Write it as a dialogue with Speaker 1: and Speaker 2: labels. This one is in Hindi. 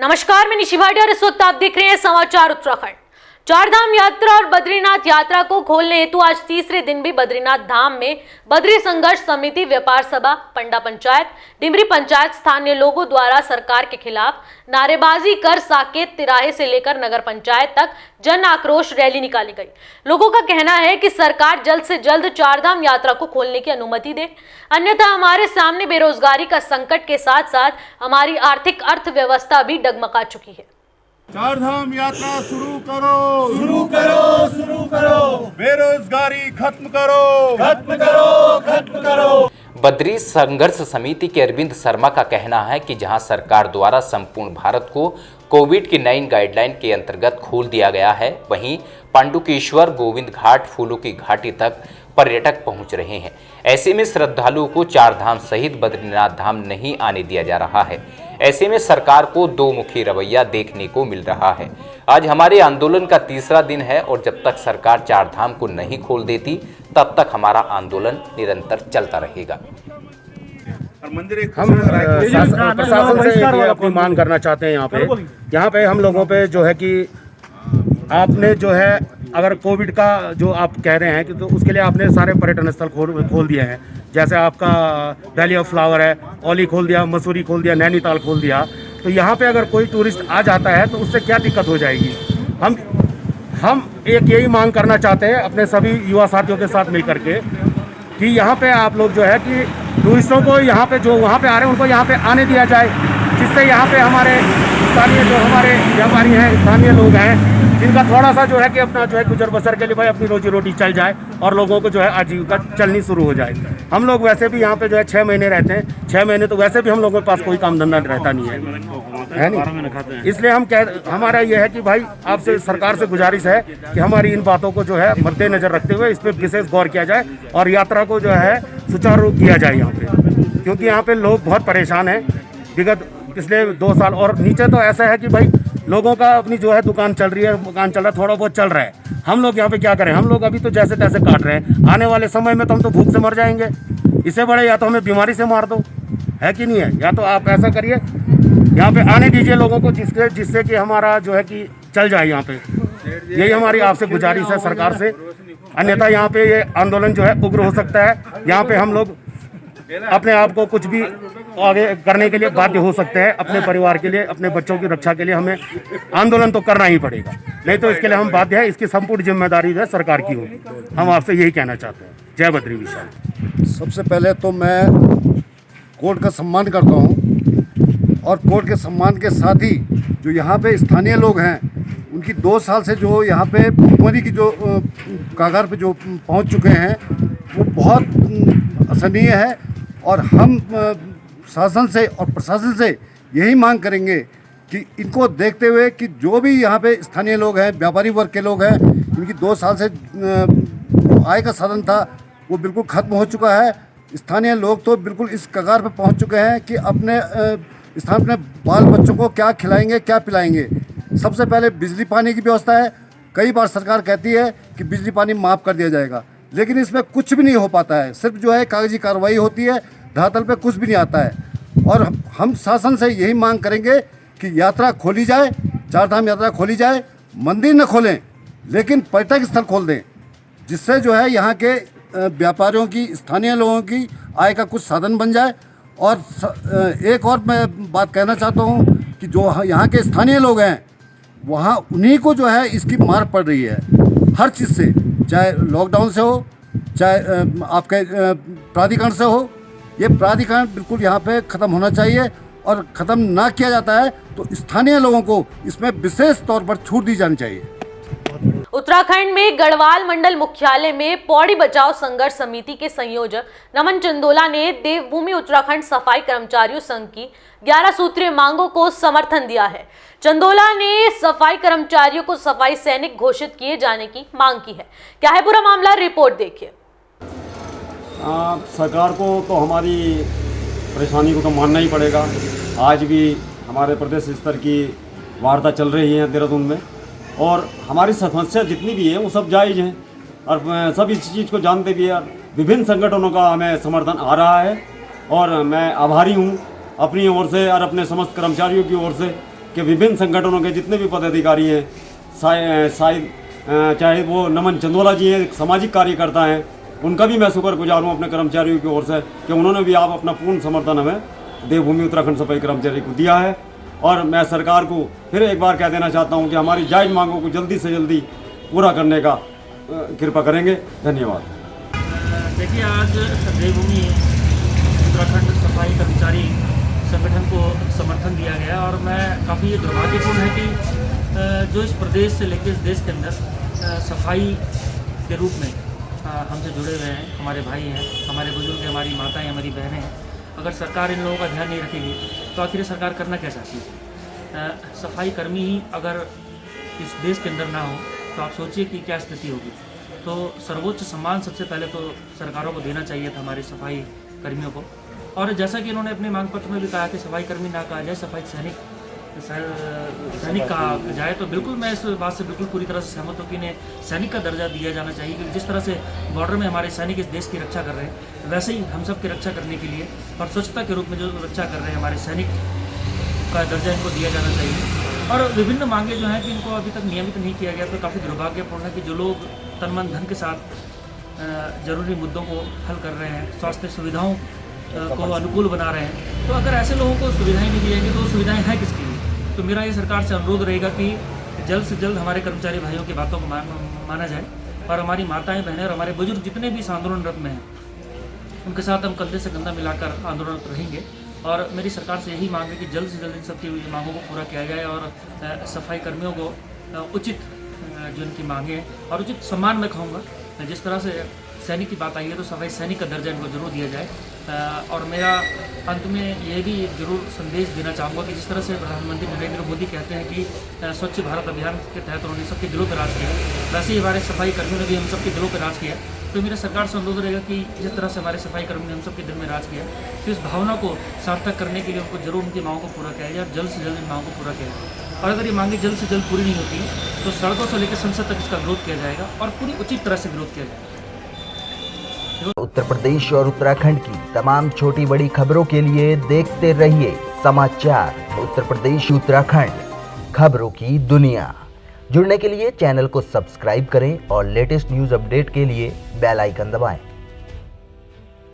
Speaker 1: नमस्कार, मैं निशि भाटिया और इस वक्त आप देख रहे हैं समाचार उत्तराखंड। चारधाम यात्रा और बद्रीनाथ यात्रा को खोलने हेतु आज तीसरे दिन भी बद्रीनाथ धाम में बद्री संघर्ष समिति, व्यापार सभा, पंडा पंचायत, डिमरी पंचायत, स्थानीय लोगों द्वारा सरकार के खिलाफ नारेबाजी कर साकेत तिराहे से लेकर नगर पंचायत तक जन आक्रोश रैली निकाली गई। लोगों का कहना है कि सरकार जल्द से जल्द चारधाम यात्रा को खोलने की अनुमति दे, अन्यथा हमारे सामने बेरोजगारी का संकट के साथ साथ हमारी आर्थिक अर्थव्यवस्था भी डगमगा चुकी है।
Speaker 2: चारधाम यात्रा शुरू करो,
Speaker 3: शुरू करो, शुरू करो,
Speaker 2: बेरोजगारी खत्म करो,
Speaker 3: खत्म करो, खत्म करो।
Speaker 4: बद्री संघर्ष समिति के अरविंद शर्मा का कहना है कि जहां सरकार द्वारा संपूर्ण भारत को कोविड की नई गाइडलाइन के अंतर्गत खोल दिया गया है, वहीं पांडुकेश्वर, गोविंद घाट, फूलों की घाटी तक पर्यटक पहुंच रहे हैं। ऐसे में श्रद्धालुओं को चारधाम सहित बद्रीनाथ धाम नहीं आने दिया जा रहा है। ऐसे में सरकार को दो मुखी रवैया देखने को मिल रहा है। आज हमारे आंदोलन का तीसरा दिन है और जब तक सरकार चारधाम को नहीं खोल देती तब तक हमारा आंदोलन निरंतर चलता रहेगा।
Speaker 5: हम प्रशासन से ये अपनी मांग करना चाहते हैं। यहाँ पे हम लोगों पे जो है कि आपने जो है अगर कोविड का जो आप कह रहे हैं कि तो उसके लिए आपने सारे पर्यटन स्थल खोल दिए हैं। जैसे आपका वैली ऑफ फ्लावर है, औली खोल दिया, मसूरी खोल दिया, नैनीताल खोल दिया। तो यहाँ पे अगर कोई टूरिस्ट आ जाता है तो उससे क्या दिक्कत हो जाएगी। हम एक यही मांग करना चाहते हैं अपने सभी युवा साथियों के साथ मिलकर के कि यहाँ पे आप लोग जो है कि टूरिस्टों को यहाँ पे जो वहाँ पे आ रहे हैं उनको यहाँ पे आने दिया जाए, जिससे यहाँ पे हमारे स्थानीय जो हमारे व्यापारी हैं, स्थानीय लोग हैं, जिनका थोड़ा सा जो है कि अपना जो है गुजर बसर के लिए भाई अपनी रोजी रोटी चल जाए और लोगों को जो है आजीविका चलनी शुरू हो जाए। हम लोग वैसे भी यहाँ पे जो है 6 महीने रहते हैं, 6 महीने तो वैसे भी हम लोगों के पास कोई काम धंधा रहता नहीं है नहीं। इसलिए हमारा ये है कि भाई आपसे सरकार से गुजारिश है कि हमारी इन बातों को जो है मद्देनजर रखते हुए इस पर विशेष गौर किया जाए और यात्रा को जो है सुचारू रूप किया जाए यहाँ पे, क्योंकि यहाँ पे लोग बहुत परेशान हैं विगत पिछले 2 साल। और नीचे तो ऐसा है कि भाई लोगों का अपनी जो है दुकान चल रही है, मकान चल रहा है, थोड़ा बहुत चल रहा है। हम लोग यहाँ पे क्या करें, हम लोग अभी तो जैसे तैसे काट रहे हैं। आने वाले समय में तो हम तो भूख से मर जाएंगे। इससे बड़े या तो हमें बीमारी से मार दो, है कि नहीं है। या तो आप ऐसा करिए, यहाँ पे आने दीजिए लोगों को जिससे कि हमारा जो है कि चल जाए यहाँ पे। यही हमारी आपसे गुजारिश है सरकार से, अन्यथा यहाँ पे ये आंदोलन जो है उग्र हो सकता है। यहाँ पे हम लोग अपने आप को कुछ भी आगे करने के लिए बाध्य हो सकते हैं। अपने परिवार के लिए, अपने बच्चों की रक्षा के लिए हमें आंदोलन तो करना ही पड़ेगा, नहीं तो इसके लिए हम बाध्य हैं। इसकी संपूर्ण जिम्मेदारी जो है सरकार की होगी। हम आपसे यही कहना चाहते हैं। जय बद्री विशाल।
Speaker 2: सबसे पहले तो मैं कोर्ट का सम्मान करता हूँ और कोर्ट के सम्मान के साथ ही जो यहाँ पे स्थानीय लोग हैं उनकी 2 साल से जो यहाँ पे भुखमरी की जो कागार पे जो पहुँच चुके हैं वो बहुत असहनीय है। और हम शासन से और प्रशासन से यही मांग करेंगे कि इनको देखते हुए कि जो भी यहाँ पे स्थानीय लोग हैं, व्यापारी वर्ग के लोग हैं, इनकी 2 साल से आय का साधन था वो बिल्कुल ख़त्म हो चुका है। स्थानीय लोग तो बिल्कुल इस कगार पे पहुँच चुके हैं कि अपने स्थान अपने बाल बच्चों को क्या खिलाएंगे, क्या पिलाएंगे। सबसे पहले बिजली पानी की व्यवस्था है। कई बार सरकार कहती है कि बिजली पानी माफ़ कर दिया जाएगा, लेकिन इसमें कुछ भी नहीं हो पाता है। सिर्फ जो है कागजी कार्रवाई होती है, धरातल पे कुछ भी नहीं आता है। और हम शासन से यही मांग करेंगे कि यात्रा खोली जाए, चारधाम यात्रा खोली जाए। मंदिर न खोलें लेकिन पर्यटक स्थल खोल दें, जिससे जो है यहाँ के व्यापारियों की, स्थानीय लोगों की आय का कुछ साधन बन जाए। और एक और मैं बात कहना चाहता हूँ कि जो यहाँ के स्थानीय लोग हैं वहाँ उन्हीं को जो है इसकी मार पड़ रही है हर चीज़ से, चाहे लॉकडाउन से हो, चाहे आपके प्राधिकरण से हो। ये प्राधिकरण बिल्कुल यहाँ पे ख़त्म होना चाहिए और ख़त्म ना किया जाता है तो स्थानीय लोगों को इसमें विशेष तौर पर छूट दी जानी चाहिए।
Speaker 1: उत्तराखंड में गढ़वाल मंडल मुख्यालय में पौड़ी बचाओ संघर्ष समिति के संयोजक नमन चंदोला ने देवभूमि उत्तराखंड सफाई कर्मचारियों संघ की 11 सूत्रीय मांगों को समर्थन दिया है। चंदोला ने सफाई कर्मचारियों को सफाई सैनिक घोषित किए जाने की मांग की है। क्या है पूरा मामला, रिपोर्ट देखिए।
Speaker 6: सरकार को तो हमारी परेशानी को तो मानना ही पड़ेगा। आज भी हमारे प्रदेश स्तर की वार्ता चल रही है देहरादून में और हमारी समस्या जितनी भी है वो सब जायज़ हैं और सब इस चीज़ को जानते भी हैं। विभिन्न संगठनों का हमें समर्थन आ रहा है और मैं आभारी हूँ अपनी ओर से और अपने समस्त कर्मचारियों की ओर से कि विभिन्न संगठनों के जितने भी पदाधिकारी हैं, चाहे वो नमन चंदोला जी हैं, सामाजिक कार्यकर्ता हैं, उनका भी मैं शुक्रगुजार हूँ अपने कर्मचारियों की ओर से कि उन्होंने भी आप अपना पूर्ण समर्थन हमें देवभूमि उत्तराखंड सफाई कर्मचारी को दिया है। और मैं सरकार को फिर एक बार कह देना चाहता हूँ कि हमारी जायज़ मांगों को जल्दी से जल्दी पूरा करने का कृपा करेंगे। धन्यवाद।
Speaker 7: देखिए, आज देवभूमि उत्तराखंड सफाई कर्मचारी संगठन को समर्थन दिया गया और मैं काफ़ी ये दुर्भाग्यपूर्ण है कि जो इस प्रदेश से लेकर इस देश के अंदर सफाई के रूप में हमसे जुड़े हुए हैं, हमारे भाई हैं, हमारे बुजुर्ग हैं, हमारी माताएं, हमारी बहनें हैं, अगर सरकार इन लोगों का ध्यान नहीं रखेगी तो आखिर सरकार करना क्या चाहती है? सफाई कर्मी ही अगर इस देश के अंदर ना हो तो आप सोचिए कि क्या स्थिति होगी। तो सर्वोच्च सम्मान सबसे पहले तो सरकारों को देना चाहिए था हमारे सफाई कर्मियों को। और जैसा कि इन्होंने अपने मांग पत्र में भी कहा कि सफाई कर्मी ना कहा जाए, सफाई सैनिक कहा जाए, तो बिल्कुल मैं इस बात से बिल्कुल पूरी तरह से सहमत हूँ कि इन्हें सैनिक का दर्जा दिया जाना चाहिए। क्योंकि जिस तरह से बॉर्डर में हमारे सैनिक इस देश की रक्षा कर रहे हैं, वैसे ही हम सब की रक्षा करने के लिए और स्वच्छता के रूप में जो रक्षा कर रहे हैं हमारे सैनिक का दर्जा इनको दिया जाना चाहिए। और विभिन्न मांगे जो हैं कि इनको अभी तक नियमित नहीं किया गया, तो काफ़ी दुर्भाग्यपूर्ण है कि जो लोग तन मन धन के साथ जरूरी मुद्दों को हल कर रहे हैं, स्वास्थ्य सुविधाओं को अनुकूल बना रहे हैं, तो अगर ऐसे लोगों को सुविधाएं नहीं दी जाएंगी तो सुविधाएं हैं किसके लिए? तो मेरा ये सरकार से अनुरोध रहेगा कि जल्द से जल्द हमारे कर्मचारी भाइयों की बातों को माना जाए और हमारी माताएं, बहनें और हमारे बुजुर्ग जितने भी इस आंदोलनरत में हैं, उनके साथ हम कंधे से कंधा मिलाकर आंदोलनरत रहेंगे। और मेरी सरकार से यही मांग है कि जल्द से जल्द इन सबकी मांगों को पूरा किया जाए और सफाई कर्मियों को उचित जो इनकी मांगे हैं और उचित सम्मान मैं कहूँगा। जिस तरह से सैनिक की बात आई है तो सफाई सैनिक का दर्जा इनको जरूर दिया जाए। और मेरा अंत में ये भी जरूर संदेश देना चाहूँगा कि जिस तरह से प्रधानमंत्री नरेंद्र मोदी कहते हैं कि स्वच्छ भारत अभियान के तहत उन्होंने सबके दिलों पर राज किया, वैसे ही हमारे सफाई कर्मियों ने भी हम सबके दिलों पर राज किया। तो मेरा सरकार से अनुरोध रहेगा कि जिस तरह से हमारे सफाई कर्मी ने हम सबके दिल में राज किया, तो इस भावना को सार्थक करने के लिए उनको जरूर उनकी मांगों को पूरा किया जाए और जल्द से जल्द इन मांगों को पूरा किया जाए। और अगर ये मांगे जल्द से जल्द पूरी नहीं होती तो सड़कों से लेकर संसद तक इसका विरोध किया जाएगा और पूरी उचित तरह से विरोध किया जाएगा।
Speaker 8: उत्तर प्रदेश और उत्तराखंड की तमाम छोटी बड़ी खबरों के लिए देखते रहिए समाचार उत्तर प्रदेश उत्तराखंड, खबरों की दुनिया। जुड़ने के लिए चैनल को सब्सक्राइब करें और लेटेस्ट न्यूज अपडेट के लिए बेल आइकन दबाएं।